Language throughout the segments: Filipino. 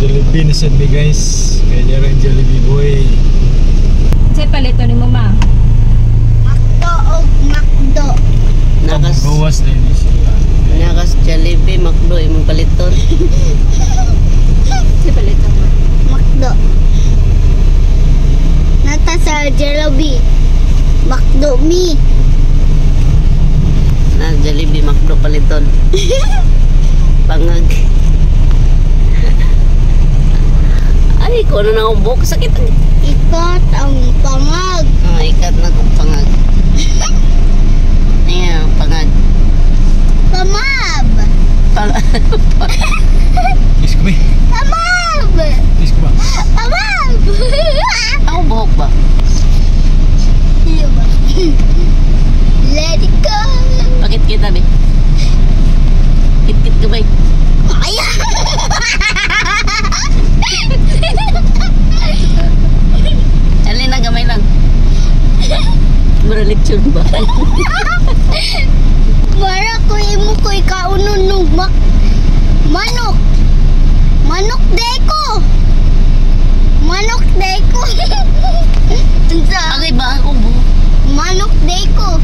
Jollibee na sad mi guys. Kaya jarang Jollibee boy. Say palito ni mo ma. Makdo o makdo. Nakas Gawas din siya. nakas Jollibee makdo imong paliton. Say palito mo. Makdo. Nata sa Jollibee. Makdo mi. Na Jollibee makdo paliton. Pangag. Ay, kung ano na akong buhok, sakit. Ikot ang pangag. Ikat na kong pangag. Ayan, pangag. Pamab. Kiss ko ba? Pamab. Kiss ko ba? Pamab. Ako buhok ba? Iya ba? Let it go. Bakit kita, be? Kit-kit ka ba? Ayan. Alin na, gamay lang. Maralitsyon ba? Mara ko imo ko ikaununog manok. Manok deko. Manok deko. Unsa? Agay ba ako buhok? Manok deko.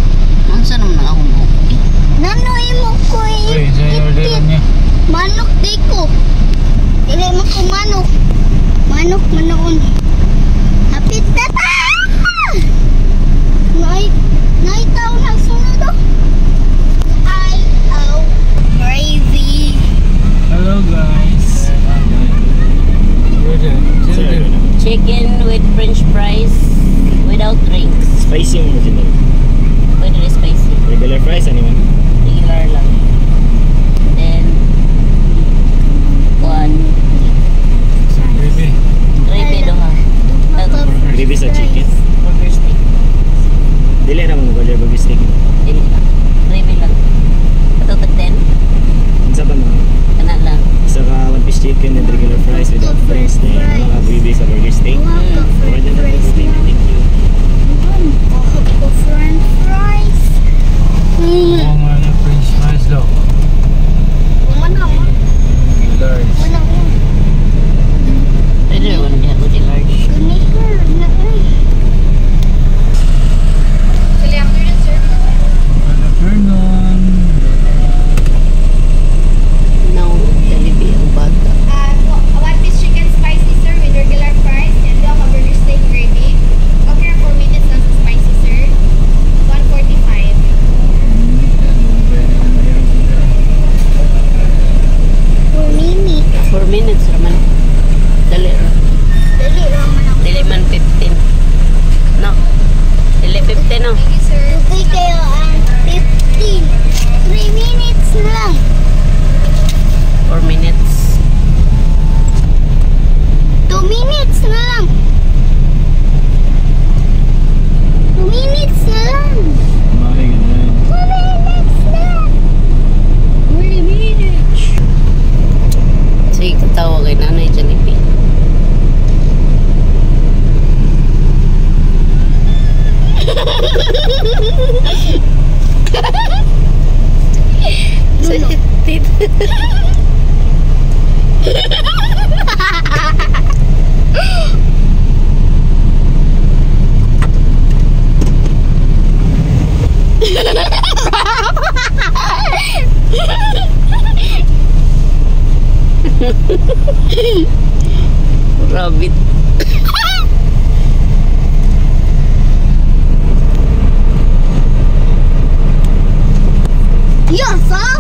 Ang saan naman akong buhok? Nano imo ko Uy, sa'yo orderan niya. manok deko. Dili mo ko manok. Manok manoon. Hapit na ta. Nay tao na sunod do. Ay, oh, crazy. Hello guys. Chicken with french fries without drinks. Spicy mo dyan. Pwede rin spicy. Regular fries, ano man? Regular lang. Then, kuhan. Baby. Gravy do ha. Gravy sa chicken. Burger steak. Dili naman mo burger steak. Dili lang. Gravy lang. Patutag din. Isa pa mga Kana lang. isa ka one piece chicken and regular fries without fries. Then mga gravy sa burger steak. Order na po. Thank you. Ko french fries. Oo nga na french fries daw. Mana mo? Large. Mana mo? Pwede rin hindi ako di large. Guniher na ay. Sili after the sir. Good afternoon. No, Jollibee ang bata. One piece chicken spicy sir with regular fries and do a burger steak gravy. Okay, 4 minutes lang sa spicy sir. 145. 4 minutes. 4 minutes raman. Dali ra. Dali raman ako. Dili man 15. No. Dili 15 no. Thank you sir. Okay kayo ang 15. 3 minutes na lang. 4 minutes. 2 minutes na lang. 2 minutes na lang. My God. 2 minutes na lang. 3 minutes. Sige, katawa kay nanay Jollibee. Rabbit. Yes, ah.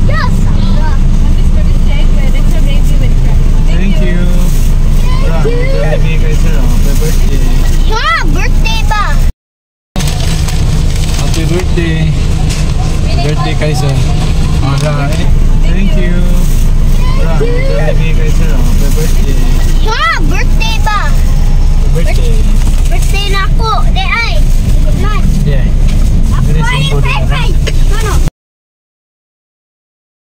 Yes, ah. One piece burger steak with extra gravy with fries. Thank you. Wala, Jollibee guys sir. Happy birthday. Ha, birthday ba? Happy birthday. Birthday Kaiser. Alright. Thank you. Alright, Jollibee guys sir. Happy birthday.